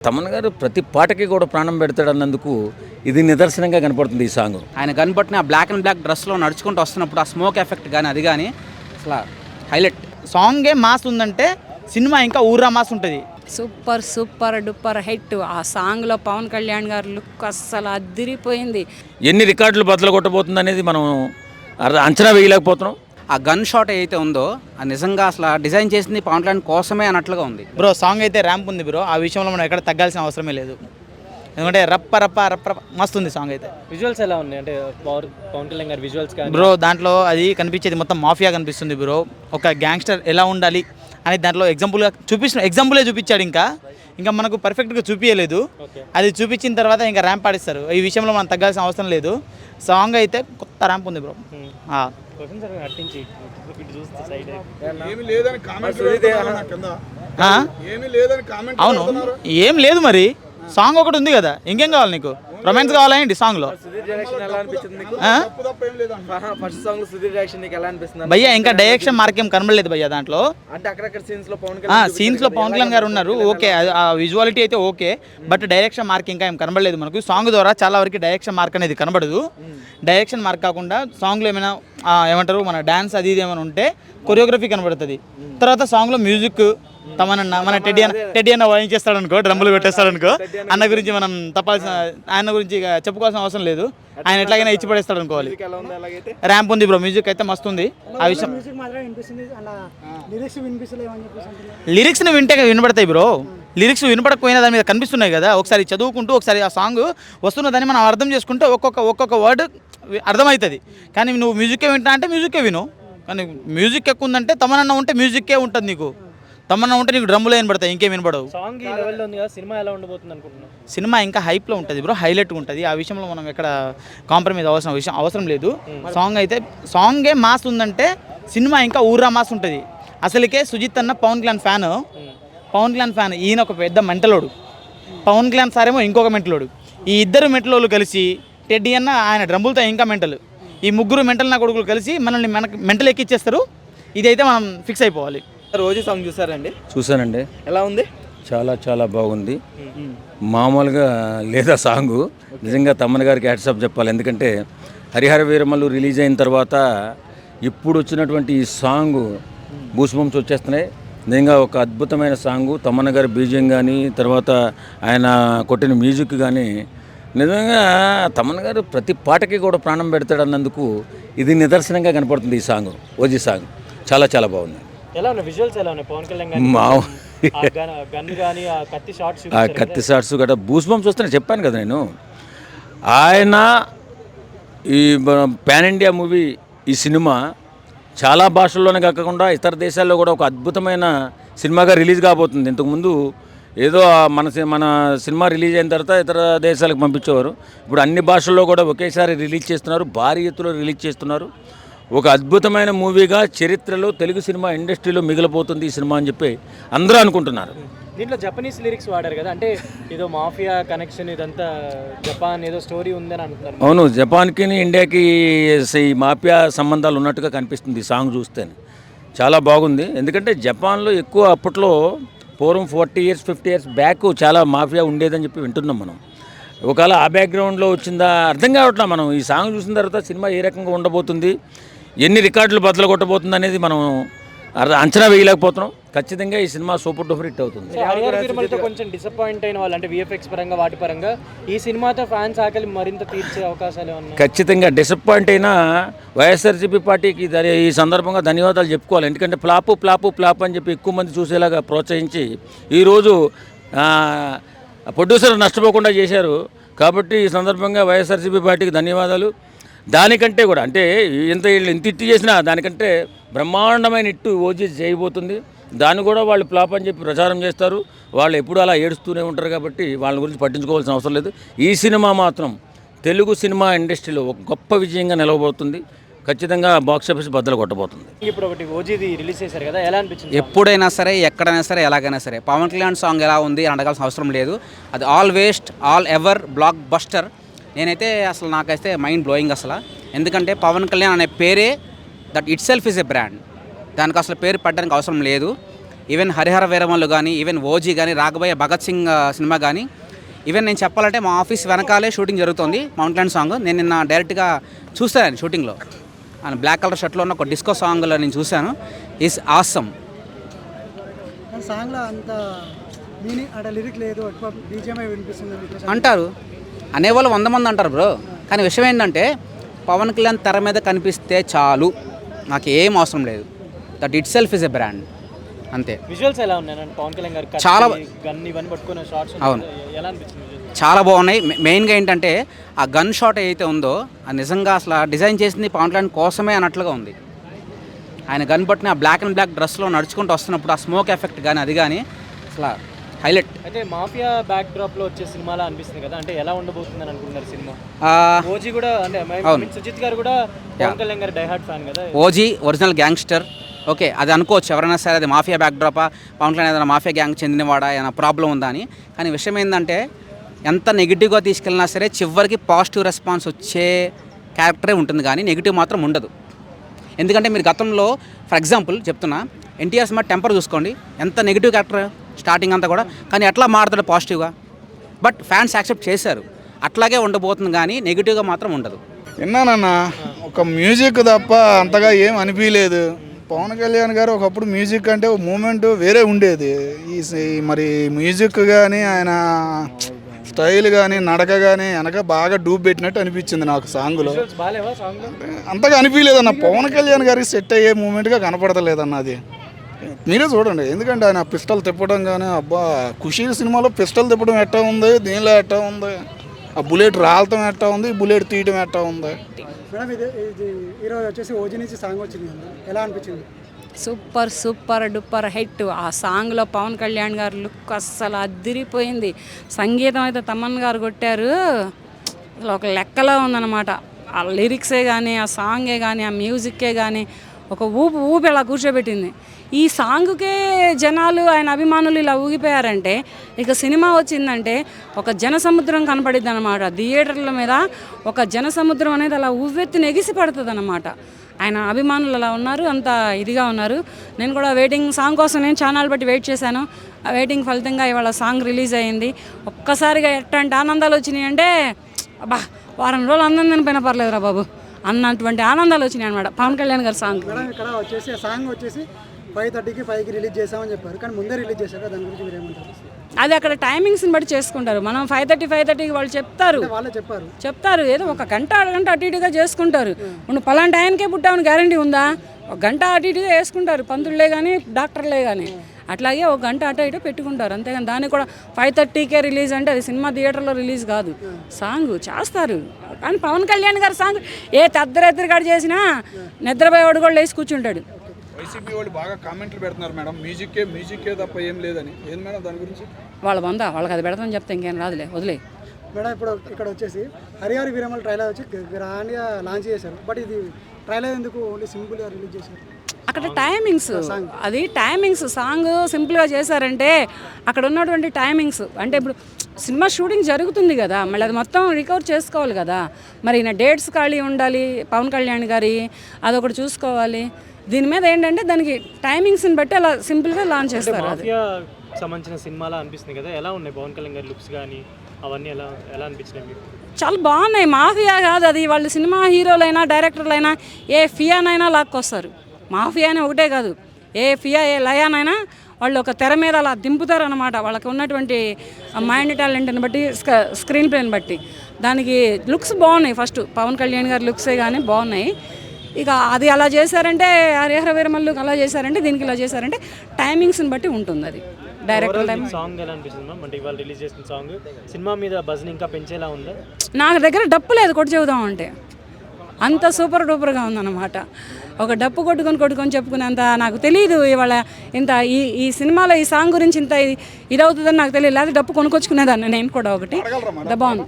తమన్ గారు ప్రతి పాటకి కూడా ప్రాణం పెడతాడన్నందుకు ఇది నిదర్శనంగా కనపడుతుంది ఈ సాంగ్. ఆయన కనపట్టిన ఆ బ్లాక్ అండ్ బ్లాక్ డ్రెస్లో నడుచుకుంటూ వస్తున్నప్పుడు ఆ స్మోక్ ఎఫెక్ట్ కానీ అది కానీ అసలు హైలైట్. సాంగే మాస్ ఉందంటే సినిమా ఇంకా ఊర్రా మాస్ ఉంటుంది. Super super duper hit. ఆ సాంగ్లో పవన్ కళ్యాణ్ గారి లుక్ అస్సలు అదిరిపోయింది. ఎన్ని రికార్డులు బద్దలు కొట్టబోతుంది అనేది మనం అంచనా వేయలేకపోతున్నాం. ఆ గన్ షాట్ ఏదైతే ఉందో అది నిజంగా అసలు డిజైన్ చేసింది పవన్ కళ్యాణ్ కోసమే అన్నట్లుగా ఉంది. బ్రో సాంగ్ అయితే ర్యాంప్ ఉంది బ్రో. ఆ విషయంలో మనం ఎక్కడ తగ్గాల్సిన అవసరమే లేదు. ఎందుకంటే రప్ప రప్ప రప్ప మస్తు ఉంది సాంగ్ అయితే. విజువల్స్ ఎలా ఉన్నాయి అంటే పవన్ కళ్యాణ్ గారి విజువల్స్ కానీ బ్రో దాంట్లో అది కనిపించేది మొత్తం మాఫియా కనిపిస్తుంది బ్రో. ఒక గ్యాంగ్స్టర్ ఎలా ఉండాలి అని దాంట్లో ఎగ్జాంపులే చూపించాడు. ఇంకా మనకు పర్ఫెక్ట్గా చూపించలేదు. అది చూపించిన తర్వాత ఇంకా ర్యాంప్ ఆడిస్తారు. ఈ విషయంలో మనం తగ్గాల్సిన అవసరం లేదు. సాంగ్ అయితే కొత్త ర్యాంప్ ఉంది బ్రో. అవును ఏం లేదు మరి సాంగ్ ఒకటి ఉంది కదా, ఇంకేం కావాలి నీకు? రొమాన్స్ కావాలా ఏంటి సాంగ్లో? భయ్యా ఇంకా డైరెక్షన్ మార్కేం కనబడలేదు భయ్యా దాంట్లో. సీన్స్ లో పవన్ కళ్యాణ్ గారు ఉన్నారు ఓకే, ఆ విజువాలిటీ అయితే ఓకే, బట్ డైరెక్షన్ మార్క్ ఇంకా ఏం కనబడలేదు మనకు. సాంగ్ ద్వారా చాలా వరకు డైరెక్షన్ మార్క్ అనేది కనబడదు. డైరెక్షన్ మార్క్ కాకుండా సాంగ్లో ఏమైనా ఏమంటారు మన డ్యాన్స్ అది ఇది ఏమైనా ఉంటే కొరియోగ్రఫీ కనబడుతుంది. తర్వాత సాంగ్లో మ్యూజిక్ తమనన్న మన టెడ్డీ అన్న వాయించేస్తాడు అనుకో, డ్రమ్ములు పెట్టేస్తాడు అనుకో, అన్న గురించి మనం ఆయన గురించి చెప్పుకోవాల్సిన అవసరం లేదు. ఆయన ఎట్లాగైనా ఇచ్చి పడేస్తాడు అనుకోవాలి. ర్యాంప్ ఉంది బ్రో, మ్యూజిక్ అయితే మస్తు ఉంది. ఆ విషయం లిరిక్స్ని వింటే వినపడతాయి బ్రో. లిరిక్స్ వినపడకపోయినా దాని మీద కనిపిస్తున్నాయి కదా. ఒకసారి చదువుకుంటూ ఒకసారి ఆ సాంగ్ వస్తున్నదని మనం అర్థం చేసుకుంటే ఒక్కొక్క వర్డ్ అర్థమవుతుంది. కానీ నువ్వు మ్యూజిక్కే వింటా అంటే మ్యూజిక్కే విను. కానీ మ్యూజిక్ ఎక్కువ ఉందంటే తమనన్న ఉంటే మ్యూజిక్కే ఉంటుంది నీకు. తమన్నా ఉంటే నీకు డ్రమ్ములు వినపడతాయి, ఇంకేం వినపడవు. సాంగ్ ఈ లెవెల్లో ఉంది కదా, సినిమా ఎలా ఉండబోతుంది అనుకుంటున్నాను? సినిమా ఇంకా హైప్లో ఉంటుంది బ్రో, హైలైట్గా ఉంటుంది. ఆ విషయంలో మనం ఎక్కడ కాంప్రమైజ్ అవసరం లేదు. సాంగే మాస్ ఉందంటే సినిమా ఇంకా ఊర్రా మాస్ ఉంటుంది. అసలుకే సుజిత్ అన్న పవన్ కళ్యాణ్ ఫ్యాన్. ఈయన ఒక పెద్ద మెంటలోడు, పవన్ కళ్యాణ్ సారేమో ఇంకొక మెంటలోడు. ఈ ఇద్దరు మెంటలోళ్ళు కలిసి టెడ్డీ అన్న ఆయన డ్రమ్ములతో ఇంకా మెంటల్, ఈ ముగ్గురు మెంటల్ నా కొడుకులు కలిసి మనల్ని మెంటల్ ఎక్కిచ్చేస్తారు. ఇదైతే మనం ఫిక్స్ అయిపోవాలి. రోజు సాంగ్ చూసారండి? చూసానండి. ఎలా ఉంది? చాలా చాలా బాగుంది. మామూలుగా లేదా సాంగు నిజంగా తమ్మన్ గారికి హ్యాట్సాప్ చెప్పాలి. ఎందుకంటే హరిహర వీరమల్లు రిలీజ్ అయిన తర్వాత ఇప్పుడు వచ్చినటువంటి ఈ సాంగ్ బూస్బంప్స్ వచ్చేస్తున్నాయి. నిజంగా ఒక అద్భుతమైన సాంగు. తమ్మన్ గారి బీజియం కానీ తర్వాత ఆయన కొట్టిన మ్యూజిక్ కానీ నిజంగా తమ్మన్ గారు ప్రతి పాటకి కూడా ప్రాణం పెడతాడన్నందుకు ఇది నిదర్శనంగా కనపడుతుంది ఈ సాంగ్. ఓజీ సాంగ్ చాలా చాలా బాగుంది. ఎలా ఉన్నాయి విజువల్స్? ఎలా ఉన్నాయి పవన్ కళ్యాణ్ గాని ఆ కత్తి షాట్స్ గట్రా బూస్బంప్స్ వస్తున్నాయి. చెప్పాను కదా నేను. ఆయన ఈ పాన్ ఇండియా మూవీ ఈ సినిమా చాలా భాషల్లోనే కాకుండా ఇతర దేశాల్లో కూడా ఒక అద్భుతమైన సినిమాగా రిలీజ్ కాబోతుంది. ఇంతకుముందు ఏదో మన సినిమా రిలీజ్ అయిన తర్వాత ఇతర దేశాలకు పంపించేవారు. ఇప్పుడు అన్ని భాషల్లో కూడా ఒకేసారి రిలీజ్ చేస్తున్నారు, భారీ ఎత్తులో రిలీజ్ చేస్తున్నారు. ఒక అద్భుతమైన మూవీగా చరిత్రలో తెలుగు సినిమా ఇండస్ట్రీలో మిగిలిపోతుంది ఈ సినిమా అని చెప్పి అందరూ అనుకుంటున్నారు. దీంట్లో జపనీస్ లిరిక్స్ వాడారు కదా, అంటే ఏదో మాఫియా కనెక్షన్, ఇదంతా జపాన్ ఏదో స్టోరీ ఉందని అంటున్నారు. అవును, జపాన్కి ఇండియాకి ఈ మాఫియా సంబంధాలు ఉన్నట్టుగా కనిపిస్తుంది ఈ సాంగ్ చూస్తేనే. చాలా బాగుంది. ఎందుకంటే జపాన్లో ఎక్కువ అప్పట్లో పూర్వం 40 years 50 years బ్యాక్ చాలా మాఫియా ఉండేదని చెప్పి వింటున్నాం మనం. ఒకవేళ ఆ బ్యాక్గ్రౌండ్లో వచ్చిందా అర్థం కావట్లా. మనం ఈ సాంగ్ చూసిన తర్వాత సినిమా ఏ రకంగా ఉండబోతుంది, ఎన్ని రికార్డులు బద్దలు కొట్టబోతుంది అనేది మనం అంచనా వేయలేకపోతున్నాం. ఖచ్చితంగా ఈ సినిమా సూపర్ డూపర్ హిట్ అవుతుంది. కొంచెం డిసప్పాయింట్ అయిన వాళ్ళు అంటే విఎఫ్ఎక్స్ పరంగా వాటి పరంగా ఈ సినిమాతో ఫ్యాన్స్ ఆకలి మరింత తీర్చే అవకాశాలు ఉన్నాయి. ఖచ్చితంగా డిసప్పాయింట్ అయినా వైఎస్ఆర్సీపీ పార్టీకి ఈ సందర్భంగా ధన్యవాదాలు చెప్పుకోవాలి. ఎందుకంటే ఫ్లాప్ అని చెప్పి ఎక్కువ మంది చూసేలాగా ప్రోత్సహించి ఈరోజు ప్రొడ్యూసర్ నష్టపోకుండా చేశారు. కాబట్టి ఈ సందర్భంగా వైఎస్ఆర్సీపీ పార్టీకి ధన్యవాదాలు. దానికంటే కూడా అంటే ఇంత ఇట్టు చేసినా దానికంటే బ్రహ్మాండమైన ఇట్టు ఓజీ చేయబోతుంది. దాన్ని కూడా వాళ్ళు ఫ్లాప్ అని చెప్పి ప్రచారం చేస్తారు. వాళ్ళు ఎప్పుడు అలా ఏడుస్తూనే ఉంటారు కాబట్టి వాళ్ళ గురించి పట్టించుకోవాల్సిన అవసరం లేదు. ఈ సినిమా మాత్రం తెలుగు సినిమా ఇండస్ట్రీలో ఒక గొప్ప విజయంగా నిలవబోతుంది. ఖచ్చితంగా బాక్స్ ఆఫీస్ బద్దలు కొట్టబోతుంది. ఇప్పుడు ఒకటి ఓజీది రిలీజ్ చేశారు కదా, ఎలా అనిపించింది? ఎప్పుడైనా సరే ఎక్కడైనా సరే ఎలాగైనా సరే పవన్ కళ్యాణ్ సాంగ్ ఎలా ఉంది అని అడగాల్సిన అవసరం లేదు. అది all waste all ever block buster. నేనైతే అసలు నాకైతే మైండ్ బ్లోయింగ్ అసలు. ఎందుకంటే పవన్ కళ్యాణ్ అనే పేరే that it self is a brand. దానికి అసలు పేరు పెట్టడానికి అవసరం లేదు. ఈవెన్ హరిహర వీరమల్లు కానీ, ఈవెన్ ఓజీ కానీ, రాఘబయ్య భగత్ సింగ్ సినిమా కానీ, ఈవెన్ నేను చెప్పాలంటే మా ఆఫీస్ వెనకాలే షూటింగ్ జరుగుతుంది పవన్ కళ్యాణ్ సాంగ్. నేను నిన్న డైరెక్ట్గా చూశాను షూటింగ్లో. ఆయన బ్లాక్ కలర్ షర్ట్లో ఉన్న ఒక డిస్కో సాంగ్లో నేను చూశాను. Is awesome. సాంగ్లో అంత మీనింగ్ అంటే లిరిక్ లేదు, బీజిఎంఐ వినిపిస్తుంది అంటారు, అనేవాళ్ళు 100 మంది అంటారు బ్రో. కానీ విషయం ఏంటంటే పవన్ కళ్యాణ్ తెర మీద కనిపిస్తే చాలు, నాకు ఏం అవసరం లేదు. That it self is a brand, అంతే. విజువల్స్ ఎలా ఉన్నాయి పవన్ కళ్యాణ్ గారు చాలా గన్ ఇవన్నీ పట్టుకున్న షార్ట్స్ అవును ఎలా అనిపించింది? చాలా బాగున్నాయి. మెయిన్గా ఏంటంటే ఆ గన్ షాట్ ఏదైతే ఉందో అది నిజంగా అసలు డిజైన్ చేసింది పవన్ కళ్యాణ్ కోసమే అన్నట్లుగా ఉంది. ఆయన గన్ పట్టిన ఆ బ్లాక్ అండ్ బ్లాక్ డ్రెస్లో నడుచుకుంటూ వస్తున్నప్పుడు ఆ స్మోక్ ఎఫెక్ట్ కానీ అది కానీ అసలు హైలైట్. అయితే మాఫియా బ్యాక్ డ్రాప్ లో వచ్చే సినిమాలా అనిపిస్తుంది కదా, అంటే ఎలా ఉండబోతుంది అని అనుకుంటున్నారు సినిమా? ఓజీ కూడా అంటే సుజిత్ గారు కూడా పవన్ కళ్యాణ్ గారి డైహార్డ్ ఫ్యాన్ కదా. ఓజీ ఒరిజినల్ గ్యాంగ్స్టర్, ఓకే, అది అనుకోవచ్చు ఎవరైనా సరే. అది మాఫియా బ్యాక్ డ్రాపా, పవన్ కళ్యాణ్ ఏదైనా మాఫియా గ్యాంగ్ చెందినవాడా, ఏదైనా ప్రాబ్లం ఉందా అని. కానీ విషయం ఏంటంటే ఎంత నెగిటివ్గా తీసుకెళ్ళినా సరే చివరికి పాజిటివ్ రెస్పాన్స్ వచ్చే క్యారెక్టరే ఉంటుంది, కానీ నెగిటివ్ మాత్రం ఉండదు. ఎందుకంటే మీరు గతంలో ఫర్ ఎగ్జాంపుల్ చెప్తున్నా, ఎన్టీఆర్ సినిమా టెంపర్ చూసుకోండి, ఎంత నెగిటివ్ క్యారెక్టర్ స్టార్టింగ్ అంతా కూడా, కానీ ఎట్లా మారుతాడు పాజిటివ్గా. బట్ ఫ్యాన్స్ యాక్సెప్ట్ చేశారు. అట్లాగే ఉండబోతుంది, కానీ నెగిటివ్గా మాత్రం ఉండదు. విన్నానన్నా, ఒక మ్యూజిక్ తప్ప అంతగా ఏం అనిపించలేదు. పవన్ కళ్యాణ్ గారు ఒకప్పుడు మ్యూజిక్ అంటే ఒక మూమెంట్ వేరే ఉండేది. మరి మ్యూజిక్ కానీ ఆయన స్టైల్ కానీ నడక కానీ వెనక బాగా డూబ్ పెట్టినట్టు అనిపించింది నాకు సాంగ్లో. అంతగా అనిపించలేదన్న, పవన్ కళ్యాణ్ గారికి సెట్ అయ్యే మూమెంట్గా కనపడతలేదన్న అది. మీరే చూడండి, ఎందుకంటే ఆయన పిస్టల్ తిప్పడం కానీ, అబ్బా ఖుషీ సినిమాలో పిస్టల్ తిప్పడం ఎట్టా ఉంది, దీనిలో ఎట్టా ఉంది, ఆ బుల్లెట్ రాలటం ఎట్టా ఉంది, బుల్లెట్ తీయటం ఎట్టా ఉంది. మేడం ఇది ఈరోజు వచ్చేసి ఓజీ నుంచి సాంగ్ వచ్చింది, ఎలా అనిపించింది? Super super duper hit. ఆ సాంగ్లో పవన్ కళ్యాణ్ గారు లుక్ అస్సలు అదిరిపోయింది. సంగీతం అయితే తమన్ గారు కొట్టారు, అసలు ఒక లెక్కలో ఉందన్నమాట. ఆ లిరిక్సే కానీ, ఆ సాంగే కానీ, ఆ మ్యూజిక్కే కానీ ఒక ఊపి ఇలా కూర్చోబెట్టింది. ఈ సాంగుకే జనాలు, ఆయన అభిమానులు ఇలా ఊగిపోయారంటే ఇక సినిమా వచ్చిందంటే ఒక జనసముద్రం కనపడిద్ది అనమాట. థియేటర్ల మీద ఒక జనసముద్రం అనేది అలా ఉవ్వెత్తున ఎగిసి పడుతుంది అనమాట. ఆయన అభిమానులు అలా ఉన్నారు, అంత ఇదిగా ఉన్నారు. నేను కూడా సాంగ్ కోసం నేను ఛానల్ బట్టి వెయిట్ చేశాను. ఆ వెయిటింగ్ ఫలితంగా ఇవాళ సాంగ్ రిలీజ్ అయ్యింది. ఒక్కసారిగా ఎట్లాంటి ఆనందాలు వచ్చినాయి అంటే, అబ్బా వారం రోజులు ఆనందం పైన పర్లేదురా బాబు అన్నటువంటి ఆనందాలు వచ్చినాయి అనమాట పవన్ కళ్యాణ్ గారి సాంగ్. ఇక్కడ వచ్చేసి సాంగ్ వచ్చేసి 5:30కి 5కి రిలీజ్ చేసామని చెప్పారు, కానీ ముందే రిలీజ్ చేశారు, దాని గురించి మీరు ఏమంటారు? అది అక్కడ టైమింగ్స్ని బట్టి చేసుకుంటారు. మనం 5:30కి వాళ్ళు వాళ్ళే చెప్తారు ఏదో ఒక గంట అరగంట అటు ఇటుగా చేసుకుంటారు. నువ్వు పలానా టైంకే పుట్టామని గ్యారంటీ ఉందా? ఒక గంట అటు ఇటుగా వేసుకుంటారు, పంతులే కానీ డాక్టర్లే కానీ. అట్లాగే ఒక గంట అటు ఇటు పెట్టుకుంటారు, అంతేగాని దానికి కూడా 5:30కే రిలీజ్ అంటే అది సినిమా థియేటర్లో రిలీజ్ కాదు. సాంగ్ చేస్తారు, కానీ పవన్ కళ్యాణ్ గారి సాంగ్ ఏ తద్దరెద్దరికాడు చేసినా నిద్రపోయేవాడు కూడా లేచి కూర్చుంటాడు. వైసీపీ వాళ్ళు బాగా కామెంట్లు పెడుతున్నారు మేడం, మ్యూజిక్కే తప్ప ఏం లేదని. ఏం మేడం దాని గురించి? వాళ్ళకి అది పెడతామని చెప్తే ఇంకేం రాదులే, వదిలే. మేడం ఇప్పుడు ఇక్కడ వచ్చేసి హరిహర వీరమల్ ట్రైలర్ వచ్చి గ్రాండ్గా లాంచ్ చేశారు, బట్ ఇది ట్రైలర్ ఎందుకు ఓన్లీ సింపుల్గా రిలీజ్ చేశారు? అక్కడ టైమింగ్స్ సాంగ్ సింపుల్గా చేశారంటే అక్కడ ఉన్నటువంటి టైమింగ్స్ అంటే ఇప్పుడు సినిమా షూటింగ్ జరుగుతుంది కదా, మళ్ళీ అది మొత్తం రికవర్ చేసుకోవాలి కదా. మరి నా డేట్స్ ఖాళీ ఉండాలి పవన్ కళ్యాణ్ గారి, అదొకటి చూసుకోవాలి. దీని మీద ఏంటంటే దానికి టైమింగ్స్ని బట్టి అలా సింపుల్గా లాంచ్ చేస్తారు. అది సంబంధించిన సినిమాలా అనిపిస్తుంది కదా, ఎలా ఉన్నాయి పవన్ కళ్యాణ్ గారి లుక్స్ కానీ అవన్నీ ఎలా అనిపించినాయి మీకు? చాలా బాగున్నాయి. మాఫియా కాదు అది, వాళ్ళు సినిమా హీరోలైనా డైరెక్టర్లైనా ఏ ఫియానైనా లాక్కొస్తారు. మాఫియా అని ఒకటే కాదు, ఏ ఫియా ఏ లయానైనా వాళ్ళు ఒక తెర మీద అలా దింపుతారు అనమాట. వాళ్ళకి ఉన్నటువంటి మైండ్ టాలెంట్ని బట్టి, స్క్రీన్ ప్లేని బట్టి. దానికి లుక్స్ బాగున్నాయి. ఫస్ట్ పవన్ కళ్యాణ్ గారి లుక్సే కానీ బాగున్నాయి. ఇక అది అలా చేశారంటే, హరిహర వీరమల్లు అలా చేశారంటే, దీనికి ఇలా చేశారంటే టైమింగ్స్ని బట్టి ఉంటుంది. అది డైరెక్టర్ సాంగ్ ఎలా అనిపిస్తుంది అంటే ఇవాళ రిలీజ్ చేసిన సాంగ్ సినిమా మీద బజ్ని ఇంకా పెంచేలా ఉందా? నాకు దగ్గర డప్పు లేదు కొట్టి చెబుదాం అంటే, అంత సూపర్ డూపర్గా ఉందన్నమాట. ఒక డప్పు కొట్టుకొని చెప్పుకునేంత నాకు తెలియదు ఇవాళ. ఇంత ఈ సినిమాలో ఈ సాంగ్ గురించి ఇంత ఇదవుతుందని నాకు తెలియదు. లేదా డప్పు కొనుక్కొచ్చుకునేదాన్ని నేను కూడా ఒకటి. బాగుంది.